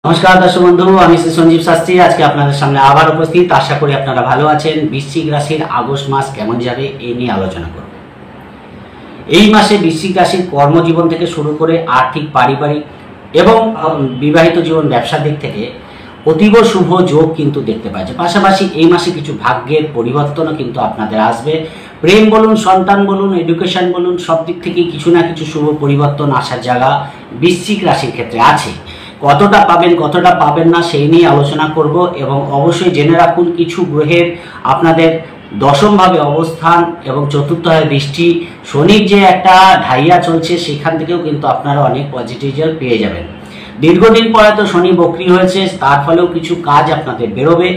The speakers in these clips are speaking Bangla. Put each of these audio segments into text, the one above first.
নমস্কার দর্শক বন্ধু, আমি শ্রী সঞ্জীব শাস্ত্রী আজকে আপনাদের সামনে আবার উপস্থিত। আশা করি আপনারা ভালো আছেন। বৃশ্চিক রাশির আগস্ট মাস কেমন যাবে এই নিয়ে আলোচনা করব। এই মাসে বৃশ্চিক রাশির কর্মজীবন থেকে শুরু করে আর্থিক, পারিবারিক এবং বিবাহিত জীবন, ব্যবসার দিক থেকে অতীব শুভ যোগ কিন্তু দেখতে পাচ্ছে। পাশাপাশি এই মাসে কিছু ভাগ্যের পরিবর্তনও কিন্তু আপনাদের আসবে। প্রেম বলুন, সন্তান বলুন, এডুকেশন বলুন, সব দিক থেকেই কিছু না কিছু শুভ পরিবর্তন আসার জায়গা বৃশ্চিক রাশির ক্ষেত্রে আছে। কতটা পাবেন কতটা পাবেন না সেই নিয়ে আলোচনা করব এবং অবশ্যই জেনে রাখুন কিছু গ্রহের আপনাদের দশমভাবে অবস্থান এবং চতুর্থভাবে দৃষ্টি, শনির যে একটা ঢাইয়া চলছে সেখান থেকেও কিন্তু আপনারা অনেক পজিটিভ রেজাল্ট পেয়ে যাবেন। দীর্ঘদিন পরে তো শনি বক্রি হয়েছে, তার ফলেও কিছু কাজ আপনাদের বেরোবে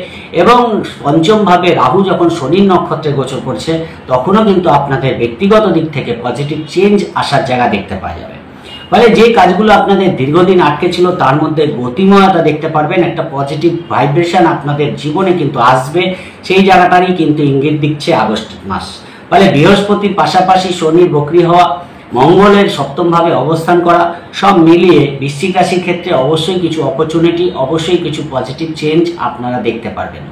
এবং পঞ্চমভাবে রাহু যখন শনির নক্ষত্রে গোচর করছে তখনও কিন্তু আপনাদের ব্যক্তিগত দিক থেকে পজিটিভ চেঞ্জ আসার জায়গা দেখতে পাওয়া যাবে। ফলে যে কাজগুলো আপনাদের দীর্ঘদিন আটকে ছিল তার মধ্যে গতিময়তা দেখতে পারবেন, একটা পজিটিভ ভাইব্রেশন আপনাদের জীবনে কিন্তু আসবে। সেই জায়গাটারই কিন্তু ইঙ্গিত দিচ্ছে আগস্ট মাস। ফলে বৃহস্পতির পাশাপাশি শনির বক্রি হওয়া, মঙ্গলের সপ্তমভাবে অবস্থান করা, সব মিলিয়ে বৃশ্চিক রাশির ক্ষেত্রে অবশ্যই কিছু অপরচুনিটি, অবশ্যই কিছু পজিটিভ চেঞ্জ আপনারা দেখতে পারবেন।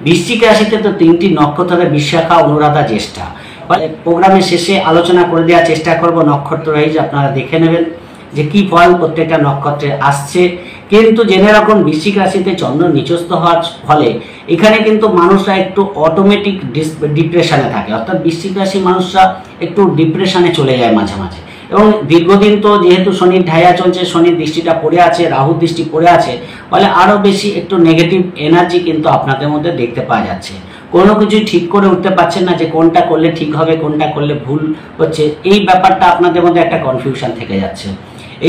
বৃশ্চিক রাশিতে তো তিনটি নক্ষত্র হবে, বিশাখা, অনুরাধা, জ্যেষ্ঠা। ফলে প্রোগ্রামের শেষে আলোচনা করে দেওয়ার চেষ্টা করব নক্ষত্র ওয়াইজ, আপনারা দেখে নেবেন যে কি ফল প্রত্যেকটা নক্ষত্রে আসছে। কিন্তু জেনে রাখুন বৃশ্চিক রাশিতে চন্দ্র নিচস্থ হওয়ার ফলে এখানে কিন্তু মানুষরা একটু অটোমেটিক ডিপ্রেশনে থাকে, অর্থাৎ বৃশ্চিক রাশির মানুষরা একটু ডিপ্রেশনে চলে যায় মাঝে মাঝে। এবং দীর্ঘদিন তো যেহেতু শনির ঢাইয়া চলছে, শনির দৃষ্টিটা পড়ে আছে, রাহুর দৃষ্টি পড়ে আছে, ফলে আরও বেশি একটু নেগেটিভ এনার্জি কিন্তু আপনাদের মধ্যে দেখতে পাওয়া যাচ্ছে। কোনো কিছুই ঠিক করে উঠতে পারছেন না যে কোনটা করলে ঠিক হবে, কোনটা করলে ভুল হচ্ছে, এই ব্যাপারটা আপনাদের মধ্যে একটা কনফিউশন থেকে যাচ্ছে।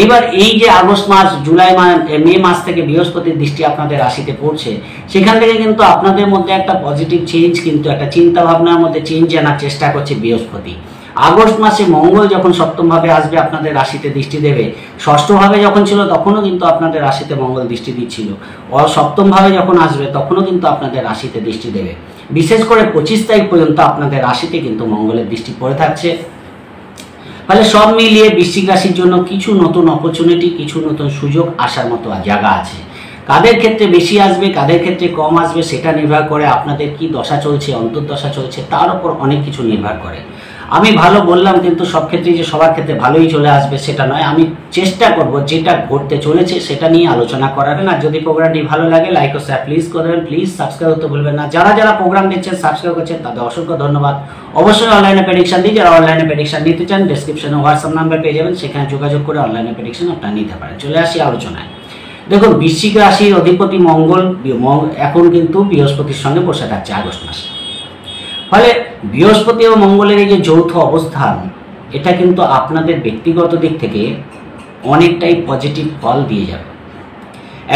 এইবার এই যে আগস্ট মাস, জুলাই মাস, মে মাস থেকে বৃহস্পতির দৃষ্টি আপনাদের রাশিতে পড়ছে, সেখান থেকে কিন্তু আপনাদের মধ্যে একটা পজিটিভ চেঞ্জ, কিন্তু একটা চিন্তা ভাবনার মধ্যে চেঞ্জ আনার চেষ্টা করছে বৃহস্পতি। আগস্ট মাসে মঙ্গল যখন সপ্তমভাবে আসবে আপনাদের রাশিতে দৃষ্টি দেবে, ষষ্ঠভাবে যখন ছিল তখনও কিন্তু আপনাদের রাশিতে মঙ্গল দৃষ্টি দিচ্ছিল, সপ্তমভাবে যখন আসবে তখনও কিন্তু আপনাদের রাশিতে দৃষ্টি দেবে। বিশেষ করে 25 তারিখ পর্যন্ত আপনাদের রাশিতে কিন্তু মঙ্গলের দৃষ্টি পড়ে থাকছে। ফলে সব মিলিয়ে বৃশ্চিক রাশির জন্য কিছু নতুন অপরচুনিটি, কিছু নতুন সুযোগ আসার মতো জায়গা আছে। কাদের ক্ষেত্রে বেশি আসবে, কাদের ক্ষেত্রে কম আসবে, সেটা নির্ভর করে আপনাদের কি দশা চলছে, অন্তর্দশা চলছে, তার উপর অনেক কিছু নির্ভর করে। আমি ভালো বললাম কিন্তু সব ক্ষেত্রেই যে সবার ক্ষেত্রে ভালোই চলে আসবে সেটা নয়। আমি চেষ্টা করব যেটা ঘটতে চলেছে সেটা নিয়ে আলোচনা করার। আর যদি প্রোগ্রামটি ভালো লাগে লাইক ও শেয়ার প্লিজ করে দেবেন, প্লিজ সাবস্ক্রাইব করতে ভুলবেন না। যারা যারা প্রোগ্রাম দেখছেন, সাবস্ক্রাইব করছেন, তাদের অসংখ্য ধন্যবাদ। অবশ্যই অনলাইনে প্রেডিকশন দিই, যারা অনলাইনে প্রেডিকশন নিতে চান ডেসক্রিপশনে হোয়াটসঅ্যাপ নাম্বার পেয়ে যাবেন, সেখানে যোগাযোগ করে অনলাইনে প্রেডিকশন আপনারা নিতে পারেন। চলে আসি আলোচনায়। দেখুন, বৃশ্চিক রাশির অধিপতি মঙ্গল এখন কিন্তু বৃহস্পতির সঙ্গে বসে থাকছে আগস্ট মাসে। ফলে বৃহস্পতি ও মঙ্গলের এই যে যৌথ অবস্থান, এটা কিন্তু আপনাদের ব্যক্তিগত দিক থেকে অনেকটাই পজিটিভ ফল দিয়ে যাবে।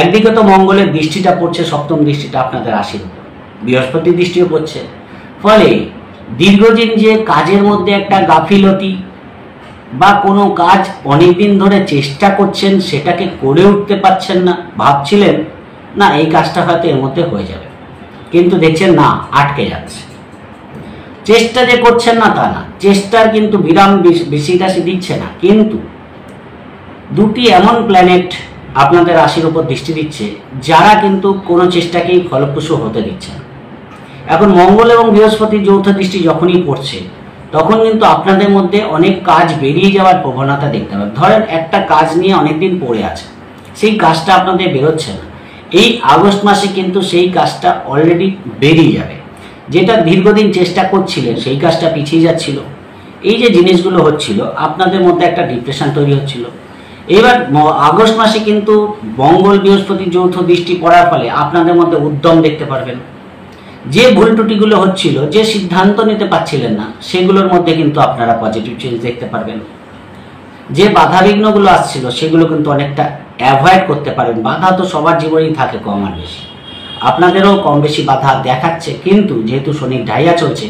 একদিকে তো মঙ্গলের দৃষ্টিটা পড়ছে, সপ্তম দৃষ্টিটা আপনাদের রাশির উপর, বৃহস্পতির দৃষ্টিও পড়ছে। ফলে দীর্ঘদিন যে কাজের মধ্যে একটা গাফিলতি বা কোনো কাজ অনেকদিন ধরে চেষ্টা করছেন সেটাকে করে উঠতে পারছেন না, ভাবছিলেন না এই কাজটা হয়তো এর মধ্যে হয়ে যাবে, কিন্তু দেখছেন না আটকে যাচ্ছে। চেষ্টা যে করছেন না তা না, চেষ্টার কিন্তু বিরাম বৃশ্চিক রাশি দিচ্ছে না, কিন্তু দুটি এমন প্ল্যানেট আপনাদের রাশির উপর দৃষ্টি দিচ্ছে যারা কিন্তু কোনো চেষ্টাকেই ফলপ্রসূ হতে দিচ্ছে না। এখন মঙ্গল এবং বৃহস্পতির যৌথ দৃষ্টি যখনই পড়ছে তখন কিন্তু আপনাদের মধ্যে অনেক কাজ বেরিয়ে যাওয়ার প্রবণতা দেখতে পাবেন। ধরেন একটা কাজ নিয়ে অনেকদিন পড়ে আছে, সেই কাজটা আপনাদের বেরোচ্ছে না, এই আগস্ট মাসে কিন্তু সেই কাজটা অলরেডি বেরিয়ে যাবে। যেটা দীর্ঘদিন চেষ্টা করছিলেন সেই কাজটা পিছিয়ে যাচ্ছিল, এই যে জিনিসগুলো হচ্ছিল আপনাদের মধ্যে একটা ডিপ্রেশন তৈরি হচ্ছিল। এবার আগস্ট মাসে কিন্তু মঙ্গল বৃহস্পতি যৌথ দৃষ্টি পড়ার ফলে আপনাদের মধ্যে উদ্যম দেখতে পারবেন। যে ভুল ত্রুটিগুলো হচ্ছিল, যে সিদ্ধান্ত নিতে পারছিলেন না, সেগুলোর মধ্যে কিন্তু আপনারা পজিটিভ চেঞ্জ দেখতে পারবেন। যে বাধাবিঘ্নগুলো আসছিল সেগুলো কিন্তু অনেকটা অ্যাভয়েড করতে পারেন। বাধা তো সবার জীবনেই থাকে কম আর বেশি, আপনাদেরও কম বেশি বাধা দেখাচ্ছে, কিন্তু যেহেতু শনির ঢাইয়া চলছে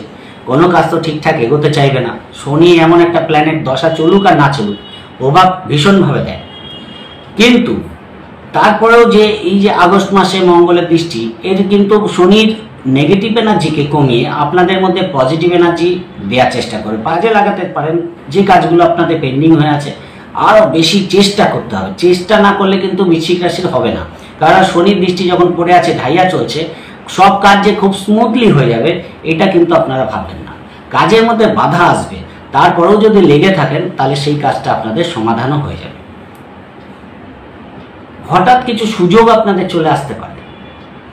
কোনো কাজ তো ঠিকঠাক এগোতে চাইবে না। শনি এমন একটা প্ল্যানেট, দশা চলুক আর না চলুক প্রভাব ভীষণভাবে দেয়। কিন্তু তারপরেও যে এই যে আগস্ট মাসে মঙ্গলের দৃষ্টি, এর কিন্তু শনির নেগেটিভ এনার্জিকে কমিয়ে আপনাদের মধ্যে পজিটিভ এনার্জি দেওয়ার চেষ্টা করে, কাজে লাগাতে পারেন। যে কাজগুলো আপনাদের পেন্ডিং হয়ে আছে আরও বেশি চেষ্টা করতে হবে, চেষ্টা না করলে কিন্তু বৃশ্চিক রাশির হবে না। কারণ শনির দৃষ্টি যখন পড়ে আছে, ঢাইয়া চলছে, সব কাজ যে খুব স্মুথলি হয়ে যাবে এটা কিন্তু আপনারা ভাববেন না। কাজের মধ্যে বাধা আসবে, তারপরেও যদি লেগে থাকেন তাহলে সেই কাজটা আপনাদের সমাধানও হয়ে যাবে। হঠাৎ কিছু সুযোগ আপনাদের চলে আসতে পারে,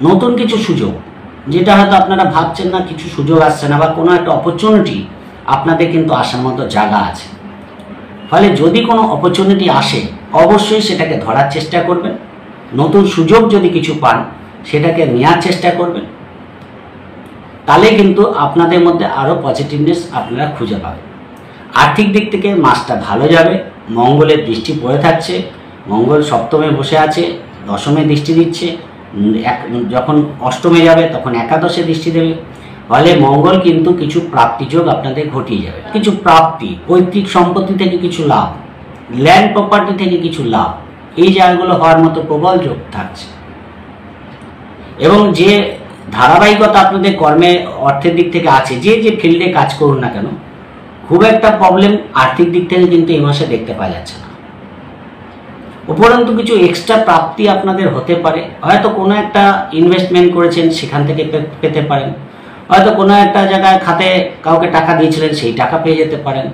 নতুন কিছু সুযোগ, যেটা হয়তো আপনারা ভাবছেন না, কিছু সুযোগ আসছে না, বা কোনো একটা অপরচুনিটি আপনাদের কিন্তু আসার মতো জায়গা আছে। ফলে যদি কোনো অপরচুনিটি আসে অবশ্যই সেটাকে ধরার চেষ্টা করবেন। নতুন সুযোগ যদি কিছু পান সেটাকে নেওয়ার চেষ্টা করবেন, তাহলে কিন্তু আপনাদের মধ্যে আরও পজিটিভনেস আপনারা খুঁজে পাবেন। আর্থিক দিক থেকে মাসটা ভালো যাবে। মঙ্গলের দৃষ্টি পড়ে থাকছে, মঙ্গল সপ্তমে বসে আছে, দশমে দৃষ্টি দিচ্ছে, যখন অষ্টমে যাবে তখন একাদশে দৃষ্টি দেবে। ফলে মঙ্গল কিন্তু কিছু প্রাপ্তিযোগ আপনাদের ঘটিয়ে যাবে। কিছু প্রাপ্তি, পৈতৃক সম্পত্তি থেকে কিছু লাভ, ল্যান্ড প্রপার্টি থেকে কিছু লাভ, এই জায়গাগুলো হওয়ার মতো প্রবল যোগ থাকছে। এবং যে ধারাবাহিকতা আপনাদের কর্মে অর্থের দিক থেকে আছে, যে যে ফিল্ডে কাজ করুন না কেন, খুব একটা প্রবলেম আর্থিক দিক থেকে কিন্তু এই মাসে দেখতে পাওয়া যাচ্ছে না। উপরন্তু কিছু এক্সট্রা প্রাপ্তি আপনাদের হতে পারে। হয়তো কোনো একটা ইনভেস্টমেন্ট করেছেন, সেখান থেকে পেতে পারেন। হয়তো কোনো একটা জায়গায় খাতে কাউকে টাকা দিয়েছিলেন, সেই টাকা পেয়ে যেতে পারেন।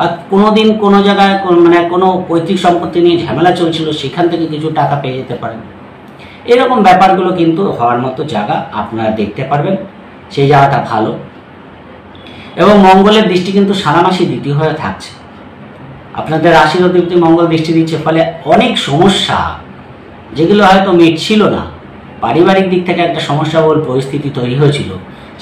আর কোনো দিন কোনো জায়গায় মানে কোনো পৈতৃক সম্পত্তি নিয়ে ঝামেলা চলছিল, সেখান থেকে কিছু টাকা পেয়ে যেতে পারেন। এরকম ব্যাপারগুলো কিন্তু হওয়ার মতো জায়গা আপনারা দেখতে পারবেন, সেই জায়গাটা ভালো। এবং মঙ্গলের দৃষ্টি কিন্তু সারা মাসই দ্বিতীয় হয়ে থাকছে, আপনাদের রাশির অধিপতি মঙ্গল দৃষ্টি দিচ্ছে। ফলে অনেক সমস্যা যেগুলো হয়তো মিটছিল না, পারিবারিক দিক থেকে একটা সমস্যাবহুল পরিস্থিতি তৈরি হয়েছিল,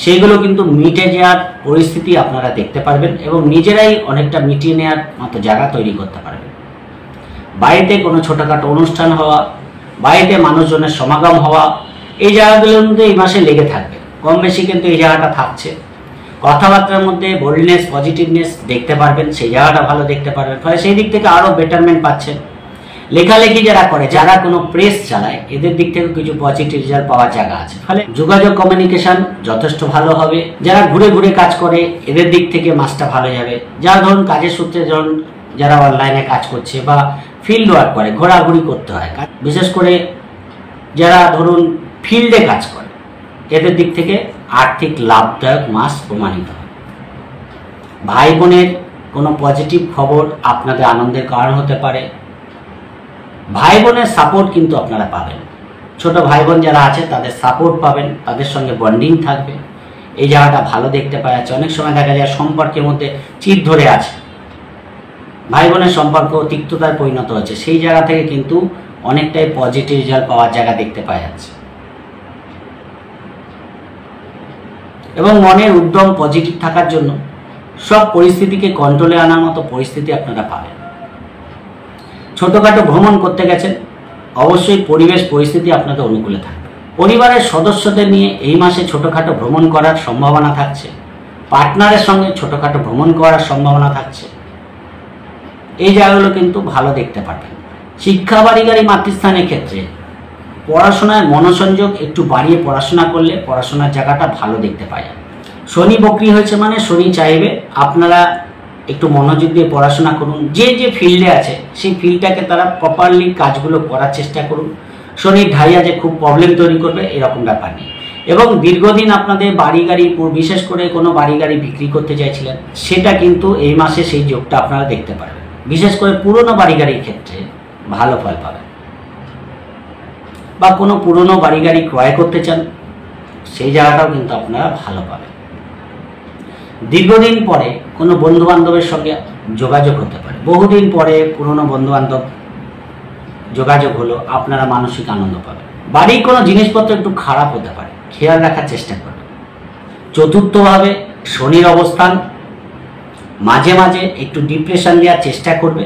সেইগুলো কিন্তু মিটে যাওয়ার পরিস্থিতি আপনারা দেখতে পারবেন এবং নিজেরাই অনেকটা মিটিয়ে নেওয়ার মতো জায়গা তৈরি করতে পারবেন। বাড়িতে কোনো ছোটোখাটো অনুষ্ঠান হওয়া, বাড়িতে মানুষজনের সমাগম হওয়া, এই জায়গাগুলোর মধ্যে এই মাসে লেগে থাকবে। কম বেশি কিন্তু এই জায়গাটা থাকছে। কথাবার্তার মধ্যে বোল্ডনেস, পজিটিভনেস দেখতে পারবেন, সেই জায়গাটা ভালো দেখতে পারবেন। ফলে সেই দিক থেকে আরও বেটারমেন্ট পাচ্ছেন। লেখালেখি যারা করে, যারা কোনো প্রেস চালায়, এদের দিক থেকে কিছু পজিটিভ রেজাল্ট পাওয়ার জায়গা আছে। ফলে যোগাযোগ, কমিউনিকেশন যথেষ্ট ভালো হবে। যারা ঘুরে ঘুরে কাজ করে, এদের দিক থেকে মাসটা ভালো যাবে। যারা ধরুন কাজের সূত্রে, ধরুন যারা অনলাইনে কাজ করছে বা ফিল্ড ওয়ার্ক করে, ঘোরাঘুরি করতে হয়, বিশেষ করে যারা ধরুন ফিল্ডে কাজ করে, এদের দিক থেকে আর্থিক লাভদায়ক মাস প্রমাণিত হয়। ভাই বোনের কোনো পজিটিভ খবর আপনাদের আনন্দের কারণ হতে পারে। ভাই বোনের সাপোর্ট কিন্তু আপনারা পাবেন। ছোট ভাই বোন যারা আছে তাদের সাপোর্ট পাবেন, তাদের সঙ্গে বন্ডিং থাকবে, এই জায়গাটা ভালো দেখতে পাওয়া যাচ্ছে। অনেক সময় দেখা যায় সম্পর্কের মধ্যে চির ধরে আছে, ভাই বোনের সম্পর্ক তিক্ততায় পরিণত হচ্ছে, সেই জায়গা থেকে কিন্তু অনেকটাই পজিটিভ রেজাল্ট পাওয়ার জায়গা দেখতে পাওয়া যাচ্ছে। এবং মনের উদ্যম পজিটিভ থাকার জন্য সব পরিস্থিতিকে কন্ট্রোলে আনার মতো পরিস্থিতি আপনারা পাবেন। ছোটোখাটো ভ্রমণ করতে গেছেন, অবশ্যই পরিবেশ পরিস্থিতি আপনাদের অনুকূলে থাকবে। পরিবারের সদস্যদের নিয়ে এই মাসে ছোটোখাটো ভ্রমণ করার সম্ভাবনা থাকছে। পার্টনারের সঙ্গে ছোটোখাটো ভ্রমণ করার সম্ভাবনা থাকছে। এই জায়গাগুলো কিন্তু ভালো দেখতে পাবেন। শিক্ষা, বাড়িগাড়ি, মাতৃস্থানের ক্ষেত্রে পড়াশোনায় মনোসংযোগ একটু বাড়িয়ে পড়াশোনা করলে পড়াশোনার জায়গাটা ভালো দেখতে পাওয়া যায়। শনি বক্রি হয়েছে মানে শনি চাইবে আপনারা একটু মনোযোগ দিয়ে পড়াশোনা করুন। যে যে ফিল্ডে আছে সেই ফিল্ডটাকে তারা প্রপারলি কাজগুলো করার চেষ্টা করুন। শনির ঢাইয়া যে খুব প্রবলেম তৈরি করবে এরকম ব্যাপার নেই। এবং দীর্ঘদিন আপনাদের বাড়ি গাড়ি, বিশেষ করে কোনো বাড়ি গাড়ি বিক্রি করতে চাইছিলেন, সেটা কিন্তু এই মাসে সেই যোগটা আপনারা দেখতে পারবেন। বিশেষ করে পুরনো বাড়ি গাড়ির ক্ষেত্রে ভালো ফল পাবেন। বা কোনো পুরনো বাড়ি গাড়ি ক্রয় করতে চান, সেই জায়গাটাও কিন্তু আপনারা ভালো পাবেন। দীর্ঘদিন পরে কোনো বন্ধু বান্ধবের সঙ্গে যোগাযোগ হতে পারে, বহুদিন পরে পুরনো বন্ধু বান্ধব যোগাযোগ হলো, আপনারা মানসিক আনন্দ পাবেন। বাড়ির কোনো জিনিসপত্র একটু খারাপ হতে পারে, খেয়াল রাখার চেষ্টা করবেন। চতুর্থভাবে শনির অবস্থান মাঝে মাঝে একটু ডিপ্রেশন দেওয়ার চেষ্টা করবে।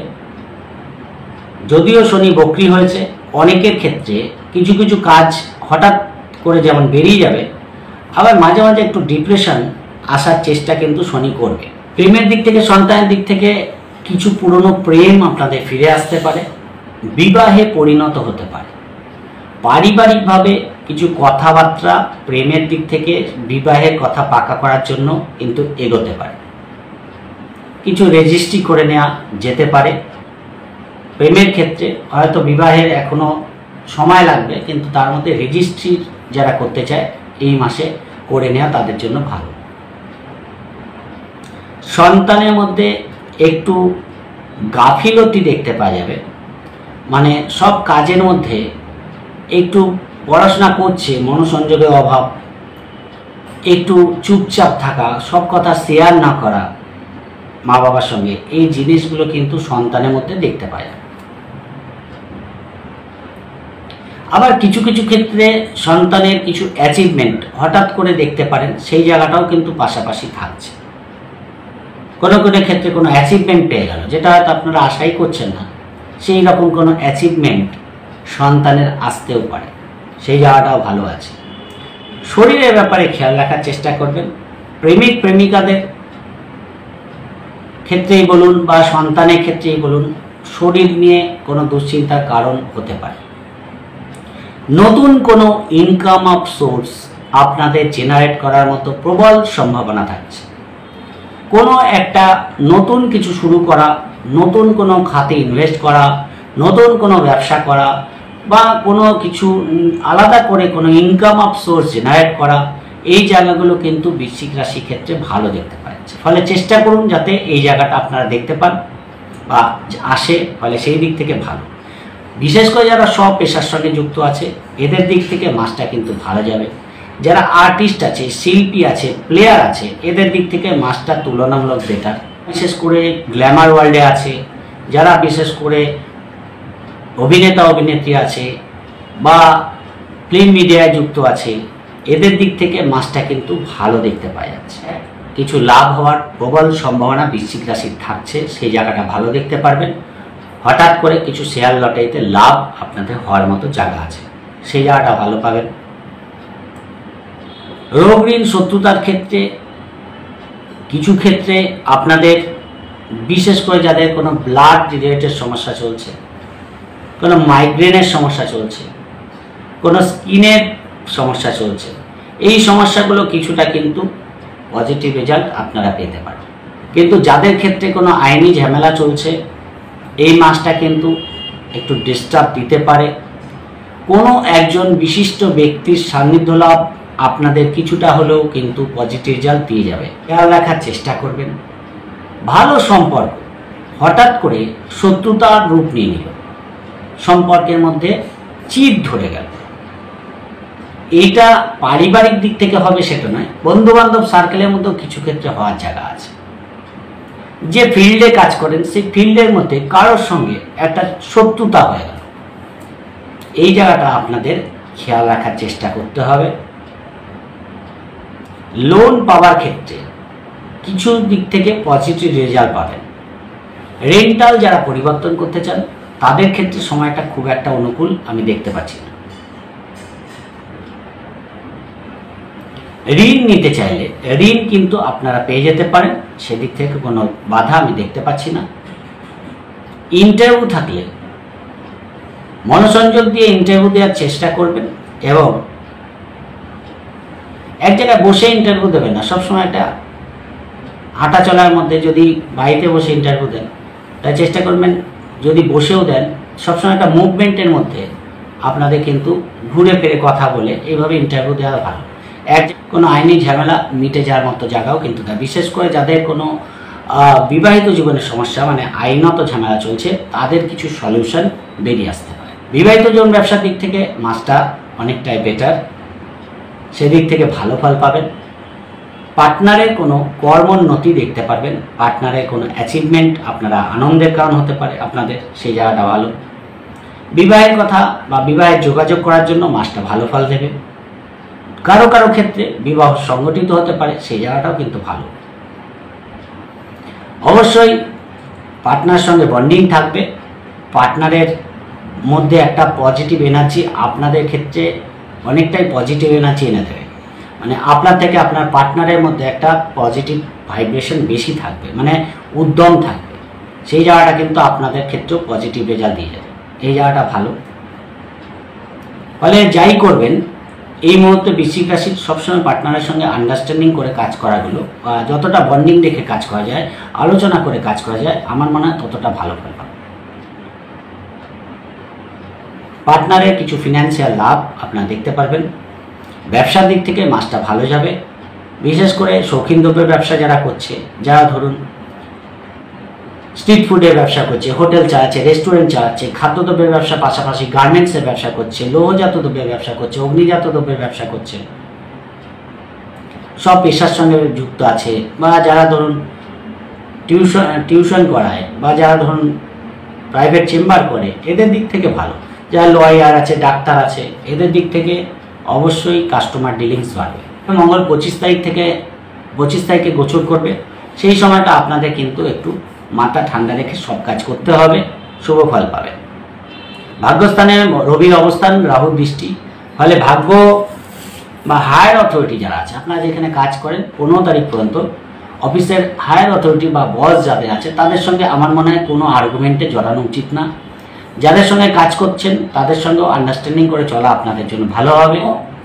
যদিও শনি বক্রি হয়েছে, অনেকের ক্ষেত্রে কিছু কিছু কাজ হঠাৎ করে যেমন বেরিয়ে যাবে, আবার মাঝে মাঝে একটু ডিপ্রেশন আসার চেষ্টা কিন্তু শনি করবে। প্রেমের দিক থেকে, সন্তানের দিক থেকে কিছু পুরনো প্রেম আপনাদের ফিরে আসতে পারে, বিবাহে পরিণত হতে পারে। পারিবারিকভাবে কিছু কথাবার্তা প্রেমের দিক থেকে বিবাহের কথা পাকা করার জন্য কিন্তু এগোতে পারে। কিছু রেজিস্ট্রি করে নেওয়া যেতে পারে। প্রেমের ক্ষেত্রে হয়তো বিবাহের এখনো সময় লাগবে, কিন্তু তার মধ্যে রেজিস্ট্রি যারা করতে চায় এই মাসে করে নেওয়া তাদের জন্য ভালো। সন্তানের মধ্যে একটু গাফিলতি দেখতে পাওয়া যাবে, মানে সব কাজের মধ্যে একটু পড়াশোনা করছে, মনোসংযোগের অভাব, একটু চুপচাপ থাকা, সব কথা শেয়ার না করা মা বাবার সঙ্গে, এই জিনিসগুলো কিন্তু সন্তানের মধ্যে দেখতে পাওয়া যায়। আবার কিছু কিছু ক্ষেত্রে সন্তানের কিছু অ্যাচিভমেন্ট হঠাৎ করে দেখতে পারেন, সেই জায়গাটাও কিন্তু পাশাপাশি থাকছে। কোনো কোনো ক্ষেত্রে কোনো অ্যাচিভমেন্ট পেয়ে গেল, যেটা হয়তো আপনারা আশাই করছেন না, সেই রকম কোনো অ্যাচিভমেন্ট সন্তানের আসতেও পারে, সেই জায়গাটাও ভালো আছে। শরীরের ব্যাপারে খেয়াল রাখার চেষ্টা করবেন। প্রেমিক প্রেমিকাদের ক্ষেত্রেই বলুন বা সন্তানের ক্ষেত্রেই বলুন, শরীর নিয়ে কোনো দুশ্চিন্তার কারণ হতে পারে। নতুন কোনো ইনকাম অফ সোর্স আপনাদের জেনারেট করার মতো প্রবল সম্ভাবনা থাকছে। কোনো একটা নতুন কিছু শুরু করা, নতুন কোনো খাতে ইনভেস্ট করা, নতুন কোনো ব্যবসা করা বা কোনো কিছু আলাদা করে কোনো ইনকাম অফ সোর্স জেনারেট করা, এই জায়গাগুলো কিন্তু বৃশ্চিক রাশির ক্ষেত্রে ভালো দেখতে পাচ্ছে। ফলে চেষ্টা করুন যাতে এই জায়গাটা আপনারা দেখতে পান বা আসে, ফলে সেই দিক থেকে ভালো। বিশেষ করে যারা সব পেশার সঙ্গে যুক্ত আছে এদের দিক থেকে মাসটা কিন্তু ভালো যাবে। যারা আর্টিস্ট আছে, শিল্পী আছে, প্লেয়ার আছে, এদের দিক থেকে মাসটা তুলনামূলক বেটার। বিশেষ করে গ্ল্যামার ওয়ার্ল্ডে আছে, যারা বিশেষ করে অভিনেতা অভিনেত্রী আছে বা ফিল্ম মিডিয়ায় যুক্ত আছে, এদের দিক থেকে মাসটা কিন্তু ভালো দেখতে পাওয়া যাচ্ছে। কিছু লাভ হওয়ার প্রবল সম্ভাবনা বৃশ্চিক রাশির থাকছে, সেই জায়গাটা ভালো দেখতে পারবেন। হঠাৎ করে কিছু শেয়ার লটারিতে লাভ আপনাদের হওয়ার মতো জায়গা আছে, সেই জায়গাটা ভালো পাবেন। রোগ ঋণ শত্রুতার ক্ষেত্রে কিছু ক্ষেত্রে আপনাদের, বিশেষ করে যাদের কোনো ব্লাড রিলেটেড সমস্যা চলছে, কোনো মাইগ্রেনের সমস্যা চলছে, কোনো স্কিনের সমস্যা চলছে, এই সমস্যাগুলো কিছুটা কিন্তু পজিটিভ রেজাল্ট আপনারা পেতে পারেন। কিন্তু যাদের ক্ষেত্রে কোনো আইনি ঝামেলা চলছে, এই মাসটা কিন্তু একটু ডিস্টার্ব দিতে পারে। কোনো একজন বিশিষ্ট ব্যক্তির সান্নিধ্য লাভ আপনাদের কিছুটা হলেও কিন্তু পজিটিভ রেজাল্ট দিয়ে যাবে, খেয়াল রাখার চেষ্টা করবেন। ভালো সম্পর্ক হঠাৎ করে শত্রুতার রূপ নিয়ে নিল, সম্পর্কের মধ্যে চিড় ধরে গেল। এইটা পারিবারিক দিক থেকে হবে সেটা নয়, বন্ধু বান্ধব সার্কেলের মধ্যেও কিছু ক্ষেত্রে হওয়ার জায়গা আছে। যে ফিল্ডে কাজ করেন সেই ফিল্ডের মধ্যে কারোর সঙ্গে একটা শত্রুতা হয়ে গেল, এই জায়গাটা আপনাদের খেয়াল রাখার চেষ্টা করতে হবে। লোন পাওয়ার ক্ষেত্রে কিছু দিক থেকে পজিটিভ রেজাল্ট পাবেন। রেন্টাল যারা পরিবর্তন করতে চান তাদের ক্ষেত্রে সময়টা খুব একটা অনুকূল আমি দেখতে পাচ্ছি না। ঋণ নিতে চাইলে ঋণ কিন্তু আপনারা পেয়ে যেতে পারেন, সেদিক থেকে কোনো বাধা আমি দেখতে পাচ্ছি না। ইন্টারভিউ থাকলে মনোসংযোগ দিয়ে ইন্টারভিউ দেওয়ার চেষ্টা করবেন এবং এক জায়গায় বসে ইন্টারভিউ দেবেন না, সবসময় একটা হাঁটা চলার মধ্যে। যদি বাড়িতে বসে ইন্টারভিউ দেন তাই চেষ্টা করবেন, যদি বসেও দেন সবসময় একটা মুভমেন্টের মধ্যে আপনাদের কিন্তু ঘুরে ফিরে কথা বলে এইভাবে ইন্টারভিউ দেওয়া ভালো। কোনো আইনি ঝামেলা মিটে যাওয়ার মতো জায়গাও কিন্তু না। বিশেষ করে যাদের কোনো বিবাহিত জীবনের সমস্যা, মানে আইনত ঝামেলা চলছে, তাদের কিছু সলিউশন বেরিয়ে আসতে পারে। বিবাহিত জীবন ব্যবসার দিক থেকে মাসটা অনেকটাই বেটার, সেদিক থেকে ভালো ফল পাবেন। পার্টনারের কোনো কর্মোন্নতি দেখতে পারবেন, পার্টনারের কোনো অ্যাচিভমেন্ট আপনারা আনন্দের কারণ হতে পারে আপনাদের, সেই জায়গাটা ভালো। বিবাহের কথা বা বিবাহের যোগাযোগ করার জন্য মাসটা ভালো ফল দেবে। কারো কারো ক্ষেত্রে বিবাহ সংগঠিত হতে পারে, সেই জায়গাটাও কিন্তু ভালো। অবশ্যই পার্টনার সঙ্গে বন্ডিং থাকবে, পার্টনারের মধ্যে একটা পজিটিভ এনার্জি আপনাদের ক্ষেত্রে অনেকটাই পজিটিভ এনার্জি এনে দেবে। মানে আপনার থেকে আপনার পার্টনারের মধ্যে একটা পজিটিভ ভাইব্রেশন বেশি থাকবে, মানে উদ্যম থাকবে, সেই জায়গাটা কিন্তু আপনাদের ক্ষেত্রেও পজিটিভ রেজাল্ট দিয়ে যাবে, এই জায়গাটা ভালো। ফলে যাই করবেন এই মুহূর্তে বৃশ্চিক রাশির সবসময় পার্টনারের সঙ্গে আন্ডারস্ট্যান্ডিং করে কাজ করাগুলো, যতটা বন্ডিং রেখে কাজ করা যায়, আলোচনা করে কাজ করা যায়, আমার মনে হয় ততটা ভালো ফল পাবে। পার্টনারের কিছু ফিনান্সিয়াল লাভ আপনারা দেখতে পারবেন। ব্যবসার দিক থেকে মাসটা ভালো যাবে। বিশেষ করে শৌখিন দ্রব্যের ব্যবসা যারা করছে, যারা ধরুন স্ট্রিট ফুডের ব্যবসা করছে, হোটেল চালাচ্ছে, রেস্টুরেন্ট চালাচ্ছে, খাদ্যদ্রব্যের ব্যবসা পাশাপাশি গার্মেন্টসের ব্যবসা করছে, লৌহজাত দ্রব্যের ব্যবসা করছে, অগ্নিজাত দ্রব্যের ব্যবসা করছে, সব পেশার সঙ্গে যুক্ত আছে, বা যারা ধরুন টিউশন করায়, বা যারা ধরুন প্রাইভেট চেম্বার করে, এদের দিক থেকে ভালো। যারা লয়ার আছে, ডাক্তার আছে, এদের দিক থেকে অবশ্যই কাস্টমার ডিলিংস বাড়বে। মঙ্গল 25 তারিখে গোচর করবে। সেই সময়টা আপনাদের কিন্তু একটু মাথা ঠান্ডা রেখে সব কাজ করতে হবে, শুভ ফল পাবে। ভাগ্যস্থানে রবির অবস্থান, রাহুর দৃষ্টি, ফলে ভাগ্য বা হায়ার অথরিটি যারা আছে, আপনারা যেখানে কাজ করেন 15 তারিখ পর্যন্ত অফিসের হায়ার অথরিটি বা বস যাদের আছে তাদের সঙ্গে আমার মনে হয় কোনো আর্গুমেন্টে জড়ানো উচিত না। যাদের সঙ্গে কাজ করছেন তাদের সঙ্গেও আন্ডারস্ট্যান্ডিং করে চলা আপনাদের জন্য ভালো হবে।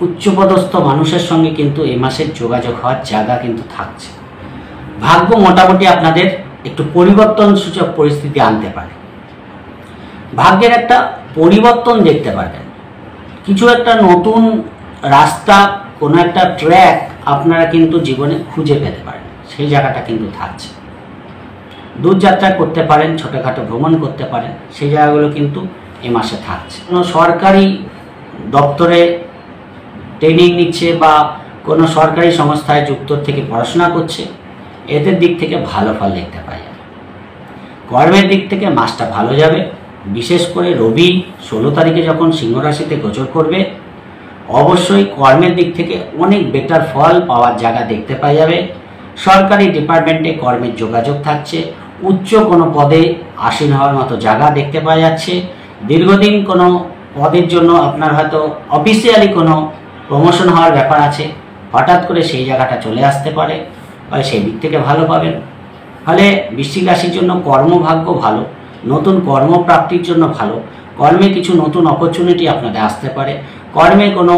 উচ্চপদস্থ মানুষের সঙ্গে কিন্তু এই মাসের যোগাযোগ হওয়ার জায়গা কিন্তু থাকছে। ভাগ্য মোটামুটি আপনাদের একটু পরিবর্তন সূচক পরিস্থিতি আনতে পারে। ভাগ্যের একটা পরিবর্তন দেখতে পারবেন, কিছু একটা নতুন রাস্তা, কোনো একটা ট্র্যাক আপনারা কিন্তু জীবনে খুঁজে পেতে পারেন, সেই জায়গাটা কিন্তু থাকছে। দূরযাত্রা করতে পারেন, ছোটোখাটো ভ্রমণ করতে পারেন, সেই জায়গাগুলো কিন্তু এ মাসে থাকছে। কোনো সরকারি দপ্তরে ট্রেনিং নিচ্ছে বা কোনো সরকারি সংস্থায় যুক্ত থেকে পড়াশোনা করছে, এদের দিক থেকে ভালো ফল দেখতে পাওয়া যাবে। কর্মের দিক থেকে মাসটা ভালো যাবে। বিশেষ করে রবি 16 তারিখে যখন সিংহ রাশিতে গোচর করবে, অবশ্যই কর্মের দিক থেকে অনেক বেটার ফল পাওয়ার জায়গা দেখতে পাওয়া যাবে। সরকারি ডিপার্টমেন্টে কর্মের যোগাযোগ থাকছে, উচ্চ কোনো পদে আসীন হওয়ার মতো জায়গা দেখতে পাওয়া যাচ্ছে। দীর্ঘদিন কোনো পদের জন্য আপনার হয়তো অফিসিয়ালি কোনো প্রমোশন হওয়ার ব্যাপার আছে, হঠাৎ করে সেই জায়গাটা চলে আসতে পারে, ফলে সেই দিক থেকে ভালো পাবেন। ফলে বৃশ্চিক রাশির জন্য কর্মভাগ্য ভালো, নতুন কর্মপ্রাপ্তির জন্য ভালো, কর্মে কিছু নতুন অপরচুনিটি আপনাদের আসতে পারে, কর্মে কোনো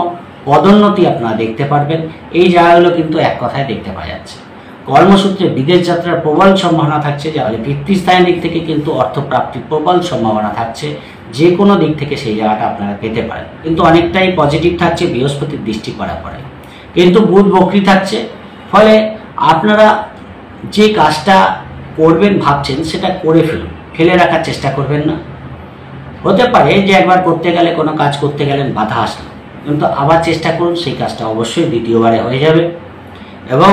পদোন্নতি আপনারা দেখতে পারবেন। এই জায়গাগুলো কিন্তু এক কথায় দেখতে পাওয়া যাচ্ছে। কর্মসূত্রে বিদেশ যাত্রার প্রবল সম্ভাবনা থাকছে, যাহলে পিতৃস্থানের দিক থেকে কিন্তু অর্থপ্রাপ্তির প্রবল সম্ভাবনা থাকছে। যে কোনো দিক থেকে সেই জায়গাটা আপনারা পেতে পারেন, কিন্তু অনেকটাই পজিটিভ থাকছে বৃহস্পতির দৃষ্টি করার পরে। কিন্তু বুধ বক্রী থাকছে, ফলে আপনারা যে কাজটা করবেন ভাবছেন সেটা করে ফেলে রাখার চেষ্টা করবেন না। হতে পারে যে একবার করতে গেলে, কোনো কাজ করতে গেলেন, বাধা আসলো, কিন্তু আবার চেষ্টা করুন, সেই কাজটা অবশ্যই দ্বিতীয়বারে হয়ে যাবে। এবং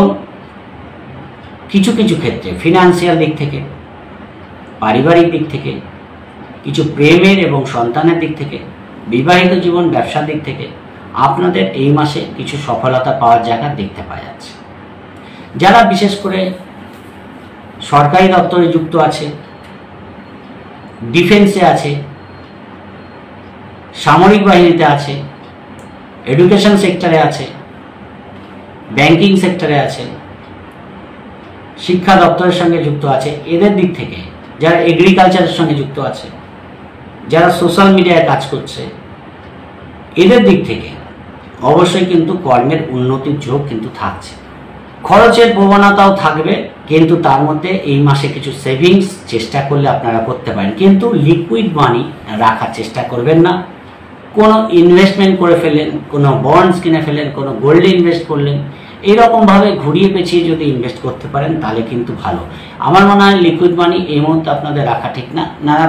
কিছু কিছু ক্ষেত্রে ফিনান্সিয়াল দিক থেকে, পারিবারিক দিক থেকে, কিছু প্রেমের এবং সন্তানের দিক থেকে, বিবাহিত জীবন, ব্যবসার দিক থেকে আপনাদের এই মাসে কিছু সফলতা পাওয়ার জায়গা দেখতে পাওয়া যাচ্ছে। যারা বিশেষ করে সরকারি দপ্তরে যুক্ত আছে, ডিফেন্সে আছে, সামরিক বাহিনীতে আছে, এডুকেশন সেক্টরে আছে, ব্যাংকিং সেক্টরে আছে, শিক্ষা দপ্তরের সঙ্গে যুক্ত আছে, এদের দিক থেকে, যারা এগ্রিকালচারের সঙ্গে যুক্ত আছে, যারা সোশ্যাল মিডিয়ায় কাজ করছে, এদের দিক থেকে অবশ্যই কিন্তু কর্মের উন্নতির যোগ কিন্তু থাকছে। খরচের প্রবণতাও থাকবে, কিন্তু তার মধ্যে এই মাসে কিছু সেভিংস চেষ্টা করলে আপনারা করতে পারেন, কিন্তু লিকুইড মানি রাখার চেষ্টা করবেন না। কোনো ইনভেস্টমেন্ট করে ফেললেন, কোনো বন্ডস কিনে ফেললেন, কোনো গোল্ডে ইনভেস্ট করলেন, এইরকমভাবে ঘুরিয়ে পেঁচিয়ে যদি ইনভেস্ট করতে পারেন তাহলে কিন্তু ভালো। আমার মনে হয় লিকুইড মানি এই মুহূর্তে আপনাদের রাখা ঠিক না। নানা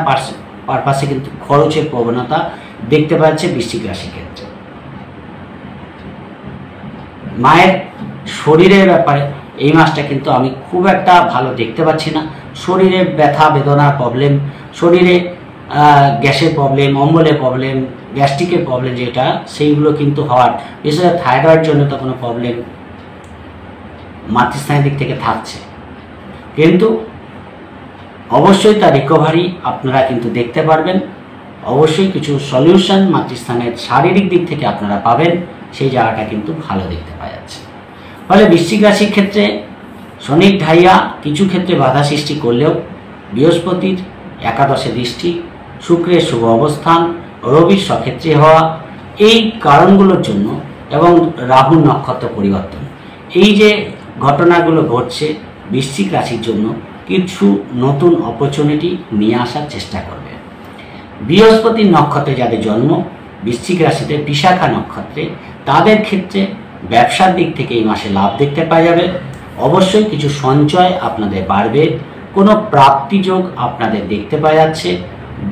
পারপাসে কিন্তু খরচের প্রবণতা দেখতে পাচ্ছে বৃশ্চিক রাশির ক্ষেত্রে। মায়ের শরীরের ব্যাপারে এই মাসটা কিন্তু আমি খুব একটা ভালো দেখতে পাচ্ছি না। শরীরে ব্যথা বেদনার প্রবলেম, শরীরে গ্যাসের প্রবলেম, অম্বলের প্রবলেম, গ্যাস্ট্রিকের প্রবলেম যেটা, সেইগুলো কিন্তু হওয়ার, বিশেষ করে থাইরয়েড জন্য তো কোনো প্রবলেম মাতৃস্থানের দিক থেকে থাকছে, কিন্তু অবশ্যই তার রিকভারি আপনারা কিন্তু দেখতে পারবেন। অবশ্যই কিছু সলিউশন মাতৃস্থানের শারীরিক দিক থেকে আপনারা পাবেন, সেই জায়গাটা কিন্তু ভালো দেখতে পাওয়া যাচ্ছে। ফলে বৃশ্চিক রাশির ক্ষেত্রে শনির ঢাইয়া কিছু ক্ষেত্রে বাধা সৃষ্টি করলেও বৃহস্পতির একাদশে দৃষ্টি, শুক্রের শুভ অবস্থান, রবির স্বক্ষেত্রে হওয়া, এই কারণগুলোর জন্য এবং রাহুর নক্ষত্র পরিবর্তন, এই যে ঘটনাগুলো ঘটছে বৃশ্চিক রাশির জন্য কিছু নতুন অপরচুনিটি নিয়ে আসার চেষ্টা করবে। বৃহস্পতির নক্ষত্রে যাদের জন্ম বৃশ্চিক রাশিতে বিশাখা নক্ষত্রে, তাদের ক্ষেত্রে ব্যবসার দিক থেকে এই মাসে লাভ দেখতে পাওয়া যাবে। অবশ্যই কিছু সঞ্চয় আপনাদের বাড়বে, কোনো প্রাপ্তিযোগ আপনাদের দেখতে পাওয়া যাচ্ছে।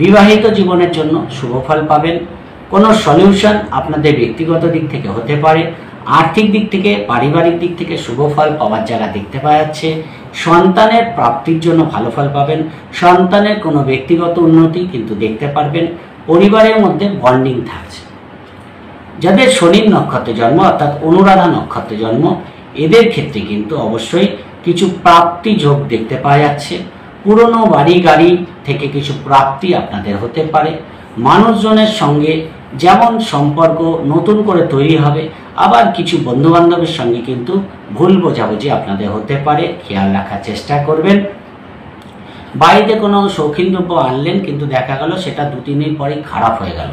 বিবাহিত জীবনের জন্য শুভফল পাবেন। কোনো সলিউশন আপনাদের ব্যক্তিগত দিক থেকে হতে পারে। আর্থিক দিক থেকে, পারিবারিক দিক থেকে শুভফল পাওয়ার জায়গা দেখতে পাওয়া যাচ্ছে। সন্তানের প্রাপ্তির জন্য ভালো ফল পাবেন। সন্তানের কোনো ব্যক্তিগত উন্নতি কিন্তু দেখতে পারবেন। পরিবারের মধ্যে বন্ডিং থাকছে। যাদের শনির নক্ষত্রে জন্ম অর্থাৎ অনুরাধা নক্ষত্রে জন্ম, এদের ক্ষেত্রে কিন্তু অবশ্যই কিছু প্রাপ্তি যোগ দেখতে পাওয়া যাচ্ছে। পুরনো বাড়ি গাড়ি থেকে কিছু প্রাপ্তি আপনাদের হতে পারে। মানুষজনের সঙ্গে যেমন সম্পর্ক নতুন করে তৈরি হবে, আবার কিছু বন্ধুবান্ধবের সঙ্গে কিন্তু ভুল বোঝাবুঝি আপনাদের হতে পারে, খেয়াল রাখার চেষ্টা করবেন। বাড়িতে কোনো শৌখিন দ্রব্য আনলেন, কিন্তু দেখা গেল সেটা 2-3 দিন পরেই খারাপ হয়ে গেল।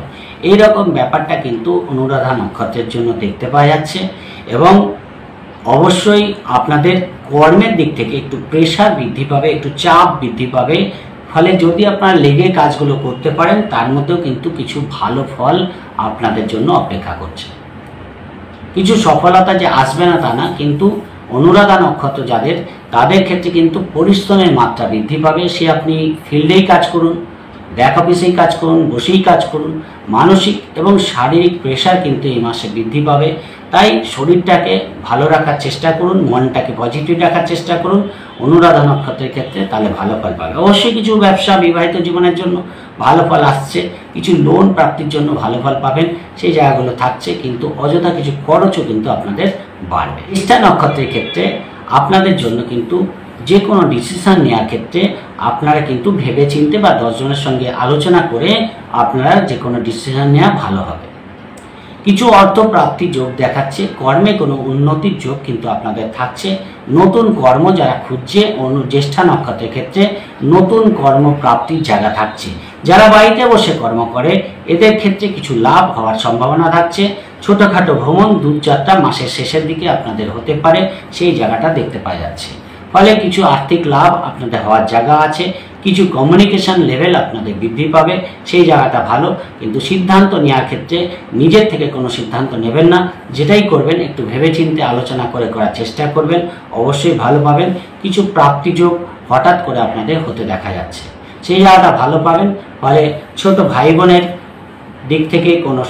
এইরকম ব্যাপারটা কিন্তু অনুরাধা নক্ষত্রের জন্য দেখতে পাওয়া যাচ্ছে। এবং অবশ্যই আপনাদের কর্মের দিক থেকে একটু প্রেশার বৃদ্ধি পাবে, একটু চাপ বৃদ্ধি পাবে। ফলে যদি আপনারা লেগে কাজগুলো করতে পারেন, তার মধ্যেও কিন্তু কিছু ভালো ফল আপনাদের জন্য অপেক্ষা করছে। কিছু সফলতা যে আসবে না তা না, কিন্তু অনুরাধা নক্ষত্র যাদের, তাদের ক্ষেত্রে কিন্তু পরিশ্রমের মাত্রা বৃদ্ধি পাবে। সে আপনি ফিল্ডেই কাজ করুন, ব্যাক অফিসেই কাজ করুন, বসেই কাজ করুন, মানসিক এবং শারীরিক প্রেশার কিন্তু এই মাসে বৃদ্ধি পাবে। তাই শরীরটাকে ভালো রাখার চেষ্টা করুন, মনটাকে পজিটিভ রাখার চেষ্টা করুন অনুরাধা নক্ষত্রের ক্ষেত্রে, তাহলে ভালো ফল পাবে। অবশ্যই কিছু ব্যবসা, বিবাহিত জীবনের জন্য ভালো ফল আসছে, কিছু লোন প্রাপ্তির জন্য ভালো ফল পাবেন, সেই জায়গাগুলো থাকছে। কিন্তু অযথা কিছু খরচও কিন্তু আপনাদের বাড়বে। জ্যেষ্ঠা নক্ষত্রের ক্ষেত্রে আপনাদের জন্য কিন্তু যে কোনো ডিসিশন নেওয়ার ক্ষেত্রে আপনারা কিন্তু ভেবে চিনতে বা 10 জনের সঙ্গে আলোচনা করে আপনারা যে কোনো ডিসিশন নেওয়া ভালো হবে। কিছু অর্থ প্রাপ্তির যোগ দেখাচ্ছে। কর্মে কোনো উন্নতির যোগ কিন্তু আপনাদের থাকছে। নতুন কর্ম যারা খুঁজছে, জ্যেষ্ঠা নক্ষত্রের ক্ষেত্রে নতুন কর্ম প্রাপ্তির জায়গা থাকছে। যারা বাড়িতে বসে কর্ম করে, এদের ক্ষেত্রে কিছু লাভ হওয়ার সম্ভাবনা থাকছে। ছোটোখাটো ভ্রমণ, দূরযাত্রা মাসের শেষের দিকে আপনাদের হতে পারে, সেই জায়গাটা দেখতে পাওয়া যাচ্ছে। ফলে কিছু আর্থিক লাভ আপনাদের হওয়ার জায়গা আছে। কিছু কমিউনিকেশন লেভেল আপনাদের বৃদ্ধি পাবে, সেই জায়গাটা ভালো। কিন্তু সিদ্ধান্ত নেওয়ার ক্ষেত্রে নিজের থেকে কোনো সিদ্ধান্ত নেবেন না। যেটাই করবেন একটু ভেবেচিন্তে আলোচনা করে করার চেষ্টা করবেন, অবশ্যই ভালো পাবেন। কিছু প্রাপ্তিযোগ হঠাৎ করে আপনাদের হতে দেখা যাচ্ছে, সেই জায়গাটা ভালো পাবেন। ফলে ছোট ভাই বোনের দিক থেকে কোনো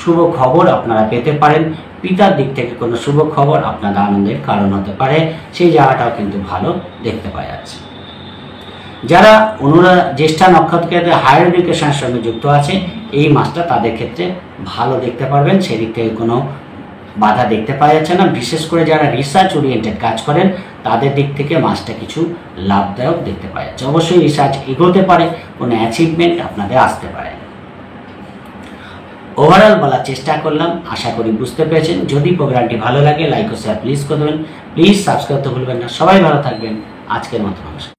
শুভ খবর আপনারা পেতে পারেন। পিতার দিক থেকে কোনো শুভ খবর আপনাদের আনন্দের কারণ হতে পারে, সেই জায়গাটাও কিন্তু ভালো দেখতে পাওয়া যাচ্ছে। যারা জ্যেষ্ঠা নক্ষত্রের হায়ার এডুকেশনের সঙ্গে যুক্ত আছে, এই মাসটা তাদের ক্ষেত্রে ভালো দেখতে পারবেন, সেদিক থেকে কোনো বাধা দেখতে পাওয়া যাচ্ছে না। বিশেষ করে যারা রিসার্চ ওরিয়েন্টেড কাজ করেন, তাদের দিক থেকে মাসটা কিছু লাভদায়ক দেখতে পাওয়া যাচ্ছে। অবশ্যই রিসার্চ এগোতে পারে, কোনো অ্যাচিভমেন্ট আপনাদের আসতে পারে। ওভারঅল বলার চেষ্টা করলাম, আশা করি বুঝতে পেরেছেন। যদি প্রোগ্রামটি ভালো লাগে লাইক ও শেয়ার প্লিজ করে দেবেন। প্লিজ সাবস্ক্রাইব করতে ভুলবেন না। সবাই ভালো থাকবেন। আজকের মতো নমস্কার।